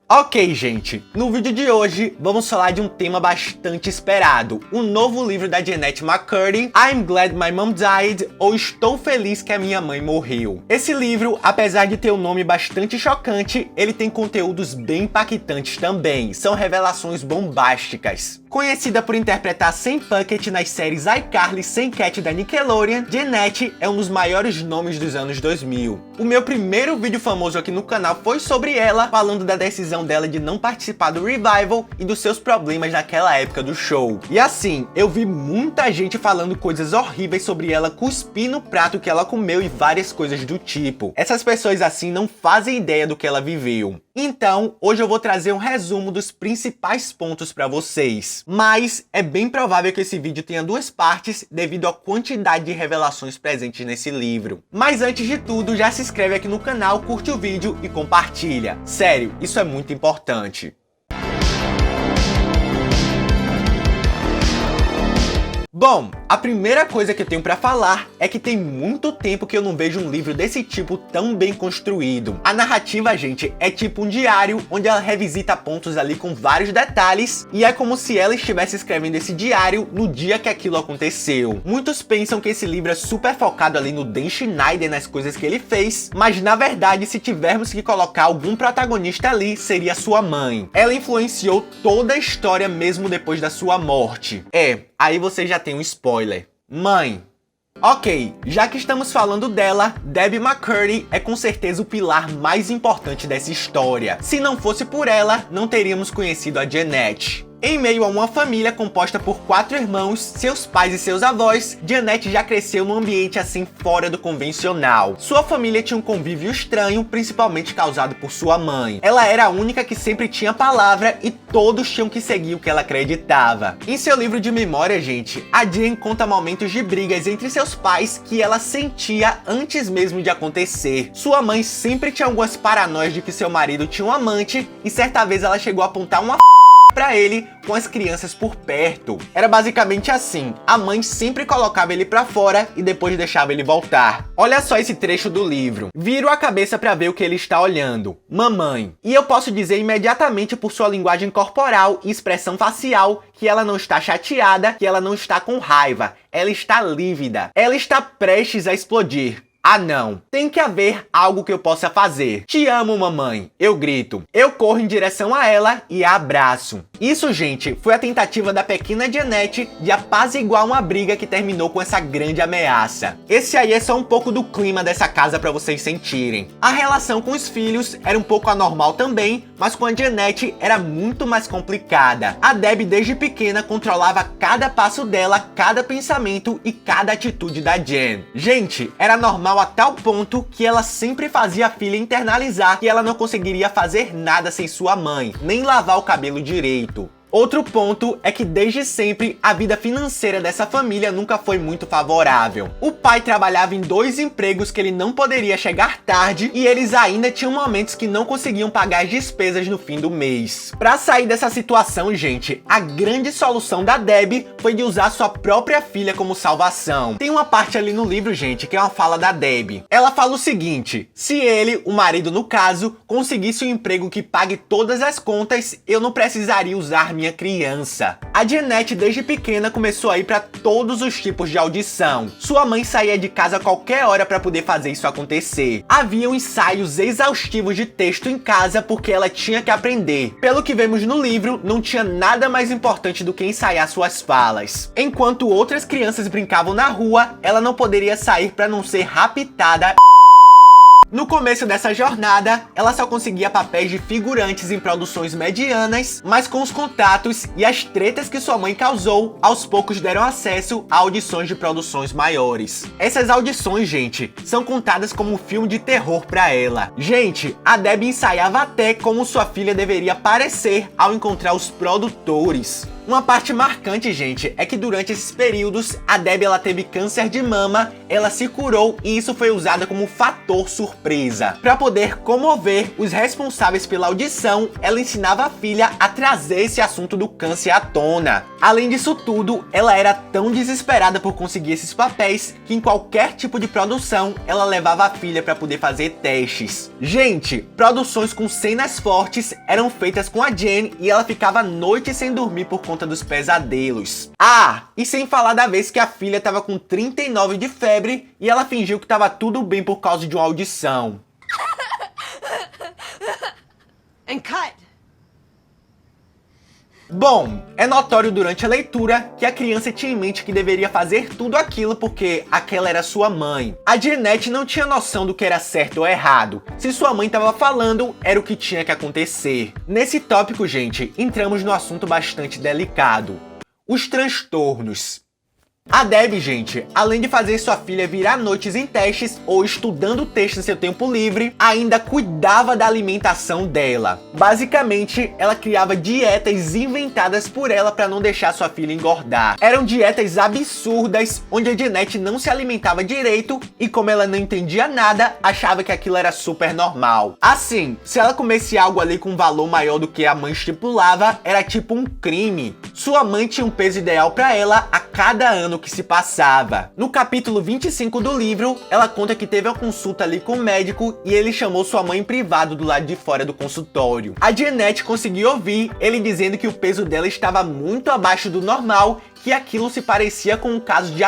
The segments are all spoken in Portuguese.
Ok, gente, no vídeo de hoje vamos falar de um tema bastante esperado, o novo livro da Jennette McCurdy, I'm Glad My Mom Died, ou Estou Feliz que a Minha Mãe Morreu. Esse livro, apesar de ter um nome bastante chocante, ele tem conteúdos bem impactantes também, são revelações bombásticas. Conhecida por interpretar Sam Puckett nas séries iCarly e Sam Cat da Nickelodeon, Jennette é um dos maiores nomes dos anos 2000. O meu primeiro vídeo famoso aqui no canal foi sobre ela, falando da decisão dela de não participar do revival e dos seus problemas naquela época do show. E assim, eu vi muita gente falando coisas horríveis sobre ela, cuspir no prato que ela comeu e várias coisas do tipo. Essas pessoas assim não fazem ideia do que ela viveu. Então, hoje eu vou trazer um resumo dos principais pontos para vocês. Mas é bem provável que esse vídeo tenha duas partes devido à quantidade de revelações presentes nesse livro. Mas antes de tudo, já se inscreve aqui no canal, curte o vídeo e compartilha. Sério, isso é muito importante. Bom, a primeira coisa que eu tenho pra falar é que tem muito tempo que eu não vejo um livro desse tipo tão bem construído. A narrativa, gente, é tipo um diário onde ela revisita pontos ali com vários detalhes e é como se ela estivesse escrevendo esse diário no dia que aquilo aconteceu. Muitos pensam que esse livro é super focado ali no Dan Schneider, nas coisas que ele fez, mas na verdade, se tivermos que colocar algum protagonista ali, seria sua mãe. Ela influenciou toda a história mesmo depois da sua morte. Aí você já tem um spoiler. Mãe. Ok, já que estamos falando dela, Debbie McCurdy é com certeza o pilar mais importante dessa história. Se não fosse por ela, não teríamos conhecido a Jennette. Em meio a uma família composta por 4 irmãos, seus pais e seus avós, Jennette já cresceu num ambiente assim fora do convencional. Sua família tinha um convívio estranho, principalmente causado por sua mãe. Ela era a única que sempre tinha palavra e todos tinham que seguir o que ela acreditava. Em seu livro de memória, gente, a Jen conta momentos de brigas entre seus pais que ela sentia antes mesmo de acontecer. Sua mãe sempre tinha algumas paranoias de que seu marido tinha um amante e certa vez ela chegou a apontar uma pra ele com as crianças por perto. Era basicamente assim, a mãe sempre colocava ele pra fora e depois deixava ele voltar. Olha só esse trecho do livro. Viro a cabeça pra ver o que ele está olhando. Mamãe. E eu posso dizer imediatamente por sua linguagem corporal e expressão facial que ela não está chateada, que ela não está com raiva. Ela está lívida. Ela está prestes a explodir. Ah não, tem que haver algo que eu possa fazer. Te amo, mamãe, eu grito. Eu corro em direção a ela e a abraço. Isso, gente, foi a tentativa da pequena Jennette de apaziguar uma briga que terminou com essa grande ameaça. Esse aí é só um pouco do clima dessa casa pra vocês sentirem. A relação com os filhos era um pouco anormal também, mas com a Jennette era muito mais complicada. A Debbie desde pequena controlava cada passo dela, cada pensamento e cada atitude da Jen. Gente, era normal a tal ponto que ela sempre fazia a filha internalizar que ela não conseguiria fazer nada sem sua mãe, nem lavar o cabelo direito. Outro ponto é que desde sempre a vida financeira dessa família nunca foi muito favorável. O pai trabalhava em 2 empregos que ele não poderia chegar tarde e eles ainda tinham momentos que não conseguiam pagar as despesas no fim do mês. Para sair dessa situação, gente, a grande solução da Debbie foi de usar sua própria filha como salvação. Tem uma parte ali no livro, gente, que é uma fala da Debbie. Ela fala o seguinte: se ele, o marido no caso, conseguisse um emprego que pague todas as contas, eu não precisaria usar minha criança. A Jennette desde pequena começou a ir para todos os tipos de audição. Sua mãe saía de casa a qualquer hora para poder fazer isso acontecer. Haviam ensaios exaustivos de texto em casa porque ela tinha que aprender. Pelo que vemos no livro, não tinha nada mais importante do que ensaiar suas falas. Enquanto outras crianças brincavam na rua, ela não poderia sair para não ser raptada. No começo dessa jornada, ela só conseguia papéis de figurantes em produções medianas, mas com os contatos e as tretas que sua mãe causou, aos poucos deram acesso a audições de produções maiores. Essas audições, gente, são contadas como um filme de terror pra ela. Gente, a Debbie ensaiava até como sua filha deveria parecer ao encontrar os produtores. Uma parte marcante, gente, é que durante esses períodos, a Debbie ela teve câncer de mama, ela se curou e isso foi usado como fator surpresa. Para poder comover os responsáveis pela audição, ela ensinava a filha a trazer esse assunto do câncer à tona. Além disso tudo, ela era tão desesperada por conseguir esses papéis que em qualquer tipo de produção, ela levava a filha para poder fazer testes. Gente, produções com cenas fortes eram feitas com a Jen e ela ficava noites sem dormir por conta dos pesadelos. Ah, e sem falar da vez que a filha tava com 39 de febre e ela fingiu que tava tudo bem por causa de uma audição. And cut. Bom, é notório durante a leitura que a criança tinha em mente que deveria fazer tudo aquilo porque aquela era sua mãe. A Jeanette não tinha noção do que era certo ou errado. Se sua mãe estava falando, era o que tinha que acontecer. Nesse tópico, gente, entramos no assunto bastante delicado: os transtornos. A Debbie, gente, além de fazer sua filha virar noites em testes ou estudando texto em seu tempo livre, ainda cuidava da alimentação dela. Basicamente, ela criava dietas inventadas por ela para não deixar sua filha engordar. Eram dietas absurdas, onde a Jeanette não se alimentava direito e, como ela não entendia nada, achava que aquilo era super normal. Assim, se ela comesse algo ali com um valor maior do que a mãe estipulava, era tipo um crime. Sua mãe tinha um peso ideal para ela a cada ano que se passava. No capítulo 25 do livro, ela conta que teve uma consulta ali com o médico e ele chamou sua mãe em privado do lado de fora do consultório. A Jeanette conseguiu ouvir ele dizendo que o peso dela estava muito abaixo do normal, que aquilo se parecia com um caso de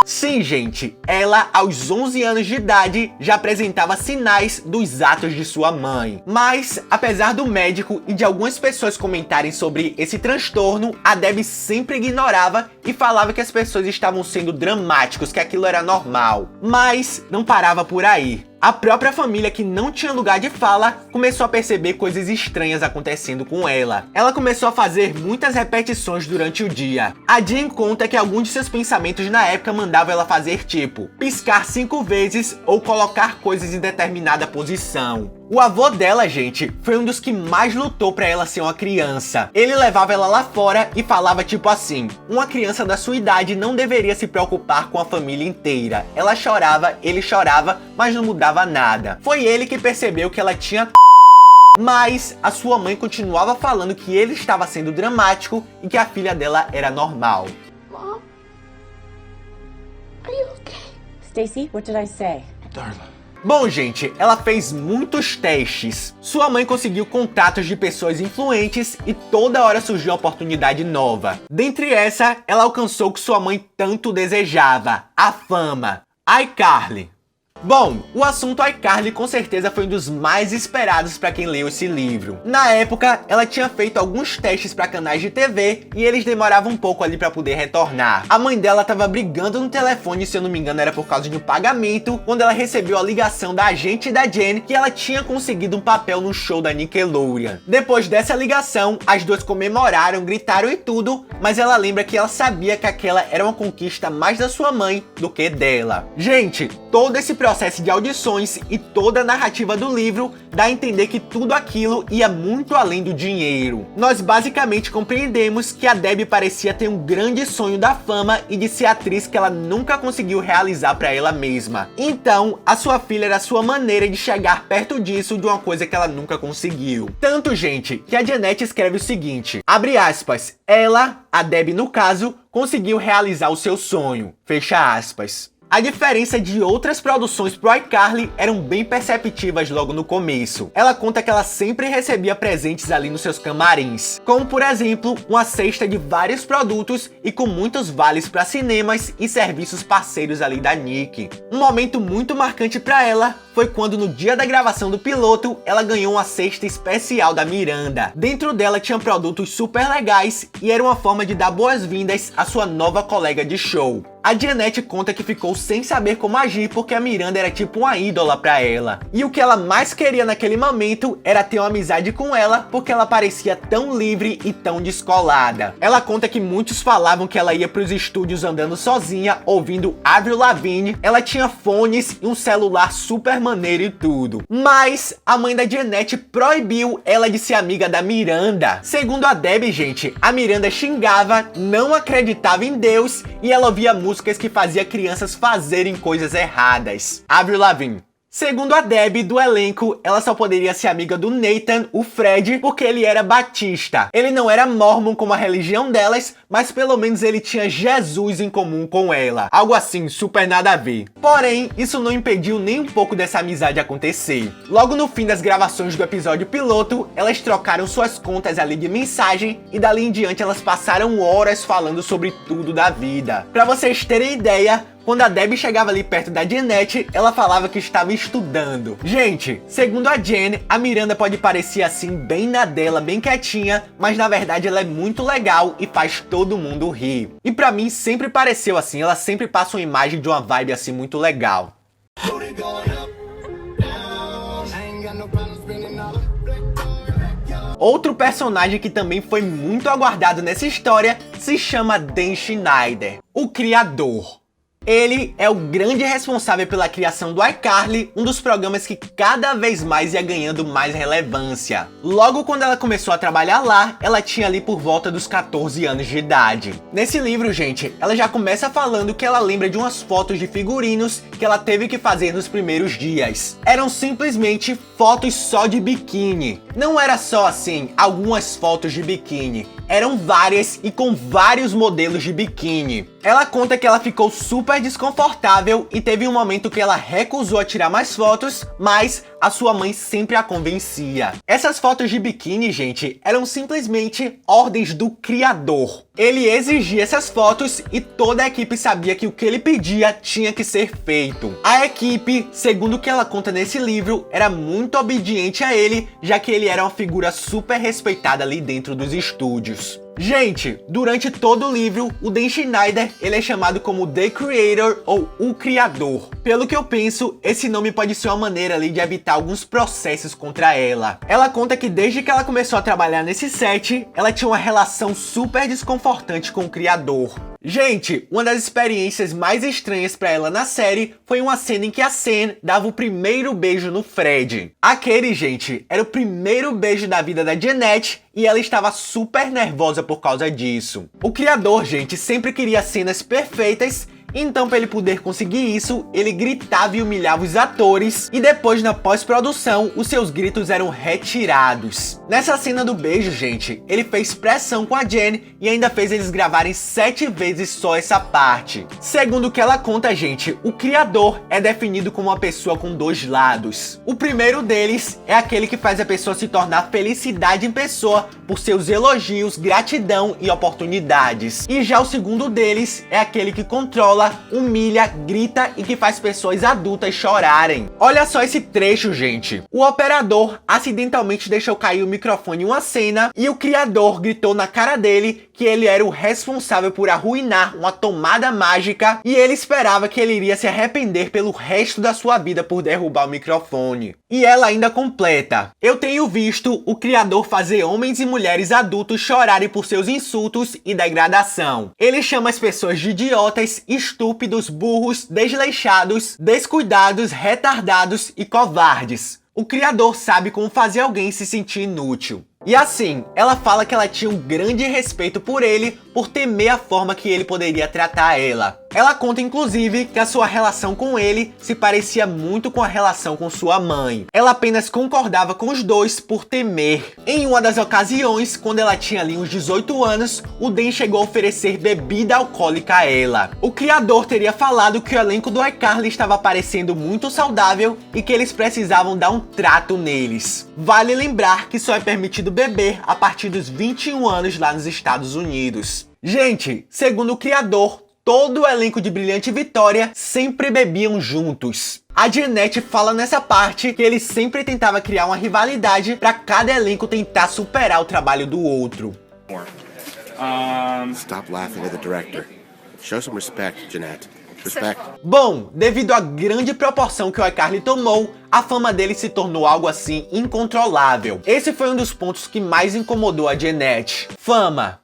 Sim, gente, ela, aos 11 anos de idade, já apresentava sinais dos atos de sua mãe. Mas, apesar do médico e de algumas pessoas comentarem sobre esse transtorno, a Debbie sempre ignorava e falava que as pessoas estavam sendo dramáticos, que aquilo era normal. Mas não parava por aí. A própria família, que não tinha lugar de fala, começou a perceber coisas estranhas acontecendo com ela. Ela começou a fazer muitas repetições durante o dia. A Jen conta que alguns de seus pensamentos na época mandavam ela fazer tipo piscar 5 vezes ou colocar coisas em determinada posição. O avô dela, gente, foi um dos que mais lutou pra ela ser uma criança. Ele levava ela lá fora e falava tipo assim: uma criança da sua idade não deveria se preocupar com a família inteira. Ela chorava, ele chorava, mas não mudava nada. Foi ele que percebeu que ela tinha mas a sua mãe continuava falando que ele estava sendo dramático e que a filha dela era normal. Mom? Are you okay? Stacy, what did I say? Darla. Bom, gente, ela fez muitos testes. Sua mãe conseguiu contatos de pessoas influentes e toda hora surgiu uma oportunidade nova. Dentre essa, ela alcançou o que sua mãe tanto desejava: a fama. iCarly. Bom, o assunto iCarly com certeza foi um dos mais esperados para quem leu esse livro. Na época, ela tinha feito alguns testes para canais de TV e eles demoravam um pouco ali para poder retornar. A mãe dela estava brigando no telefone, se eu não me engano era por causa de um pagamento, quando ela recebeu a ligação da agente da Jen que ela tinha conseguido um papel no show da Nickelodeon. Depois dessa ligação, as duas comemoraram, gritaram e tudo, mas ela lembra que ela sabia que aquela era uma conquista mais da sua mãe do que dela. Gente, todo esse processo de audições e toda a narrativa do livro dá a entender que tudo aquilo ia muito além do dinheiro. Nós basicamente compreendemos que a Debbie parecia ter um grande sonho da fama e de ser atriz que ela nunca conseguiu realizar para ela mesma. Então, a sua filha era a sua maneira de chegar perto disso, de uma coisa que ela nunca conseguiu. Tanto, gente, que a Jeanette escreve o seguinte, abre aspas, ela, a Debbie no caso, conseguiu realizar o seu sonho, fecha aspas. A diferença de outras produções pro iCarly eram bem perceptíveis logo no começo. Ela conta que ela sempre recebia presentes ali nos seus camarins, como por exemplo, uma cesta de vários produtos e com muitos vales para cinemas e serviços parceiros ali da Nick. Um momento muito marcante para ela foi quando no dia da gravação do piloto, ela ganhou uma cesta especial da Miranda. Dentro dela tinha produtos super legais e era uma forma de dar boas-vindas à sua nova colega de show. A Jeanette conta que ficou sem saber como agir porque a Miranda era tipo uma ídola pra ela. E o que ela mais queria naquele momento era ter uma amizade com ela porque ela parecia tão livre e tão descolada. Ela conta que muitos falavam que ela ia pros estúdios andando sozinha, ouvindo Avril Lavigne, ela tinha fones e um celular super maneiro e tudo. Mas a mãe da Jeanette proibiu ela de ser amiga da Miranda. Segundo a Debbie, gente, a Miranda xingava, não acreditava em Deus e ela ouvia músicas que fazia crianças fazerem coisas erradas. Avril Lavigne. Segundo a Debbie, do elenco, ela só poderia ser amiga do Nathan, o Fred, porque ele era batista. Ele não era mormon como a religião delas, mas pelo menos ele tinha Jesus em comum com ela. Algo assim, super nada a ver. Porém, isso não impediu nem um pouco dessa amizade acontecer. Logo no fim das gravações do episódio piloto, elas trocaram suas contas ali de mensagem e dali em diante elas passaram horas falando sobre tudo da vida. Pra vocês terem ideia, quando a Debbie chegava ali perto da Jeanette, ela falava que estava estudando. Gente, segundo a Jen, a Miranda pode parecer assim bem na dela, bem quietinha, mas na verdade ela é muito legal e faz todo mundo rir. E pra mim sempre pareceu assim, ela sempre passa uma imagem de uma vibe assim muito legal. Outro personagem que também foi muito aguardado nessa história se chama Dan Schneider, o criador. Ele é o grande responsável pela criação do iCarly, um dos programas que cada vez mais ia ganhando mais relevância. Logo quando ela começou a trabalhar lá, ela tinha ali por volta dos 14 anos de idade. Nesse livro, gente, ela já começa falando que ela lembra de umas fotos de figurinos que ela teve que fazer nos primeiros dias. Eram simplesmente fotos só de biquíni. Não era só assim, algumas fotos de biquíni. Eram várias e com vários modelos de biquíni. Ela conta que ela ficou super desconfortável e teve um momento que ela recusou a tirar mais fotos, mas a sua mãe sempre a convencia. Essas fotos de biquíni, gente, eram simplesmente ordens do criador. Ele exigia essas fotos e toda a equipe sabia que o que ele pedia tinha que ser feito. A equipe, segundo o que ela conta nesse livro, era muito obediente a ele, já que ele era uma figura super respeitada ali dentro dos estúdios. Gente, durante todo o livro, o Dan Schneider, ele é chamado como The Creator ou o Criador. Pelo que eu penso, esse nome pode ser uma maneira ali de evitar alguns processos contra ela. Ela conta que desde que ela começou a trabalhar nesse set, ela tinha uma relação super desconfortante com o criador. Gente, uma das experiências mais estranhas pra ela na série foi uma cena em que a Sam dava o primeiro beijo no Fred. Aquele, gente, era o primeiro beijo da vida da Jeanette e ela estava super nervosa por causa disso. O criador, gente, sempre queria cenas perfeitas, então para ele poder conseguir isso, ele gritava e humilhava os atores e depois na pós-produção, os seus gritos eram retirados. Nessa cena do beijo, gente, ele fez pressão com a Jen e ainda fez eles gravarem 7 vezes só essa parte. Segundo o que ela conta, gente, o criador é definido como uma pessoa com 2 lados. O primeiro deles é aquele que faz a pessoa se tornar felicidade em pessoa por seus elogios, gratidão e oportunidades. E já o segundo deles é aquele que controla, humilha, grita e que faz pessoas adultas chorarem. Olha só esse trecho, gente. O operador acidentalmente deixou cair o microfone em uma cena e o criador gritou na cara dele que ele era o responsável por arruinar uma tomada mágica e ele esperava que ele iria se arrepender pelo resto da sua vida por derrubar o microfone. E ela ainda completa: eu tenho visto o criador fazer homens e mulheres adultos chorarem por seus insultos e degradação. Ele chama as pessoas de idiotas, estúpidos, burros, desleixados, descuidados, retardados e covardes. O criador sabe como fazer alguém se sentir inútil. E assim, ela fala que ela tinha um grande respeito por ele por temer a forma que ele poderia tratar ela. Ela conta inclusive que a sua relação com ele se parecia muito com a relação com sua mãe. Ela apenas concordava com os dois por temer. Em uma das ocasiões, quando ela tinha ali uns 18 anos, o Dan chegou a oferecer bebida alcoólica a ela. O criador teria falado que o elenco do iCarly estava parecendo muito saudável e que eles precisavam dar um trato neles. Vale lembrar que só é permitido beber a partir dos 21 anos lá nos Estados Unidos. Gente, segundo o criador, todo o elenco de Brilhante Vitória sempre bebiam juntos. A Jeanette fala nessa parte que ele sempre tentava criar uma rivalidade para cada elenco tentar superar o trabalho do outro. Stop laughing at the director. Show some respect, Jeanette. Respect. Bom, devido à grande proporção que o iCarly tomou, a fama dele se tornou algo assim incontrolável. Esse foi um dos pontos que mais incomodou a Jeanette. Fama.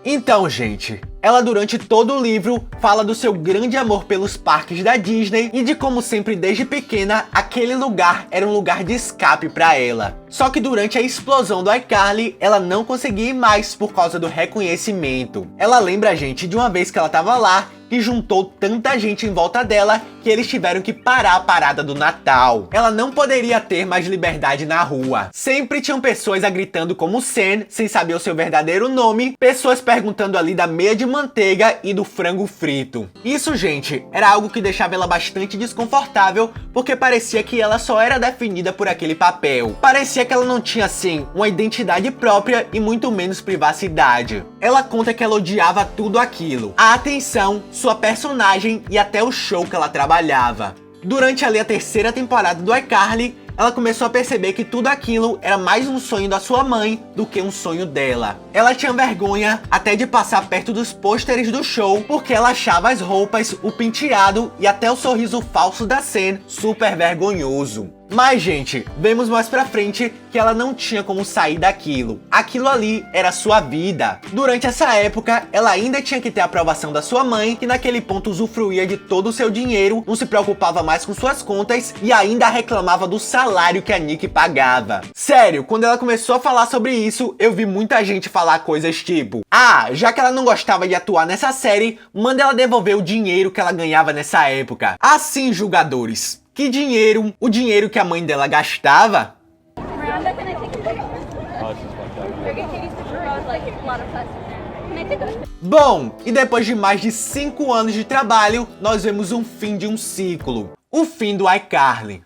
Então, gente, ela durante todo o livro fala do seu grande amor pelos parques da Disney e de como sempre desde pequena aquele lugar era um lugar de escape para ela. Só que durante a explosão do iCarly, ela não conseguia ir mais por causa do reconhecimento. Ela lembra a gente de uma vez que ela tava lá e juntou tanta gente em volta dela que eles tiveram que parar a parada do Natal. Ela não poderia ter mais liberdade na rua. Sempre tinham pessoas a gritando como Sam, sem saber o seu verdadeiro nome, pessoas perguntando ali da meia de manteiga e do frango frito. Isso, gente, era algo que deixava ela bastante desconfortável, porque parecia que ela só era definida por aquele papel. Parecia que ela não tinha, assim, uma identidade própria e muito menos privacidade. Ela conta que ela odiava tudo aquilo. A atenção, sua personagem e até o show que ela trabalhava. Durante ali a terceira temporada do iCarly, ela começou a perceber que tudo aquilo era mais um sonho da sua mãe do que um sonho dela. Ela tinha vergonha até de passar perto dos pôsteres do show, porque ela achava as roupas, o penteado e até o sorriso falso da Sam super vergonhoso. Mas, gente, vemos mais pra frente que ela não tinha como sair daquilo. Aquilo ali era sua vida. Durante essa época, ela ainda tinha que ter a aprovação da sua mãe, que naquele ponto usufruía de todo o seu dinheiro, não se preocupava mais com suas contas e ainda reclamava do salário que a Nick pagava. Sério, quando ela começou a falar sobre isso, eu vi muita gente falar coisas tipo: ah, já que ela não gostava de atuar nessa série, manda ela devolver o dinheiro que ela ganhava nessa época. Assim, julgadores. Que dinheiro? O dinheiro que a mãe dela gastava? Miranda, can I take a picture? They're getting used to road, like a lot of fuss in there. Can I take a Bom, e depois de mais de 5 anos de trabalho, nós vemos um fim de um ciclo. O fim do iCarly.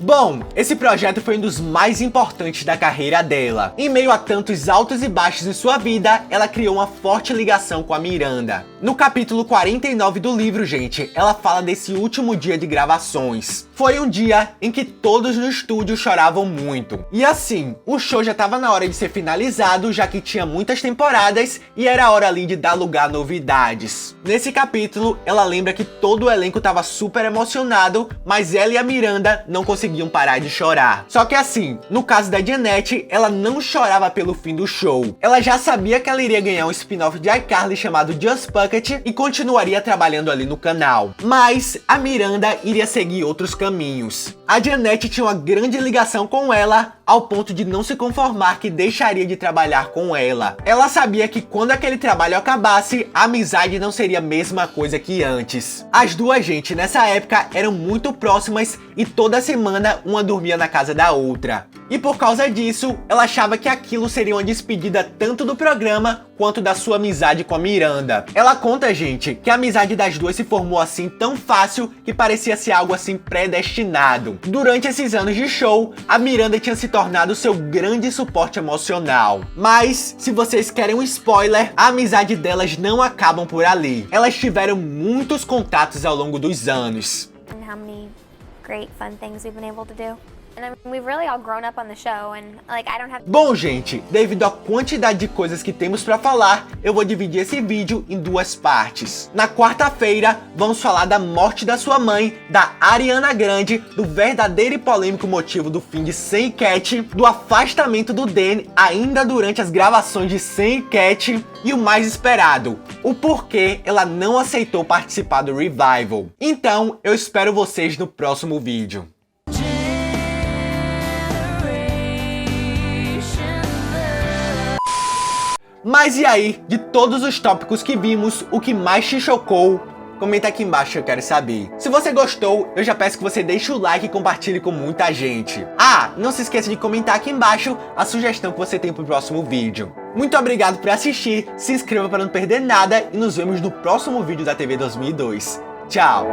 Bom, esse projeto foi um dos mais importantes da carreira dela. Em meio a tantos altos e baixos em sua vida, ela criou uma forte ligação com a Miranda. No capítulo 49 do livro, gente, ela fala desse último dia de gravações. Foi um dia em que todos no estúdio choravam muito. E assim, o show já estava na hora de ser finalizado, já que tinha muitas temporadas e era hora ali de dar lugar a novidades. Nesse capítulo, ela lembra que todo o elenco estava super emocionado, mas ela e a Miranda não conseguiam parar de chorar. Só que assim, no caso da Jeanette, ela não chorava pelo fim do show. Ela já sabia que ela iria ganhar um spin-off de iCarly chamado Just Bucket e continuaria trabalhando ali no canal. Mas a Miranda iria seguir outros caminhos. A Jeanette tinha uma grande ligação com ela, ao ponto de não se conformar que deixaria de trabalhar com ela. Ela sabia que quando aquele trabalho acabasse, a amizade não seria a mesma coisa que antes. As duas, gente, nessa época eram muito próximas e toda semana uma dormia na casa da outra. E por causa disso, ela achava que aquilo seria uma despedida tanto do programa quanto da sua amizade com a Miranda. Ela conta, gente, que a amizade das duas se formou assim tão fácil que parecia ser algo assim predestinado. Durante esses anos de show, a Miranda tinha se tornado seu grande suporte emocional. Mas, se vocês querem um spoiler, a amizade delas não acabam por ali. Elas tiveram muitos contatos ao longo dos anos. how many great fun things we've been able to do. And I mean, we've really all grown up on the show, and like I don't have. Bom, gente, devido à quantidade de coisas que temos pra falar, eu vou dividir esse vídeo em duas partes. Na quarta-feira, vamos falar da morte da sua mãe, da Ariana Grande, do verdadeiro e polêmico motivo do fim de Sam e Cat, do afastamento do Dan ainda durante as gravações de Sam e Cat, e o mais esperado, o porquê ela não aceitou participar do Revival. Então, eu espero vocês no próximo vídeo. Mas e aí, de todos os tópicos que vimos, o que mais te chocou? Comenta aqui embaixo que eu quero saber. Se você gostou, eu já peço que você deixe o like e compartilhe com muita gente. Ah, não se esqueça de comentar aqui embaixo a sugestão que você tem pro próximo vídeo. Muito obrigado por assistir, se inscreva para não perder nada e nos vemos no próximo vídeo da TV 2002. Tchau!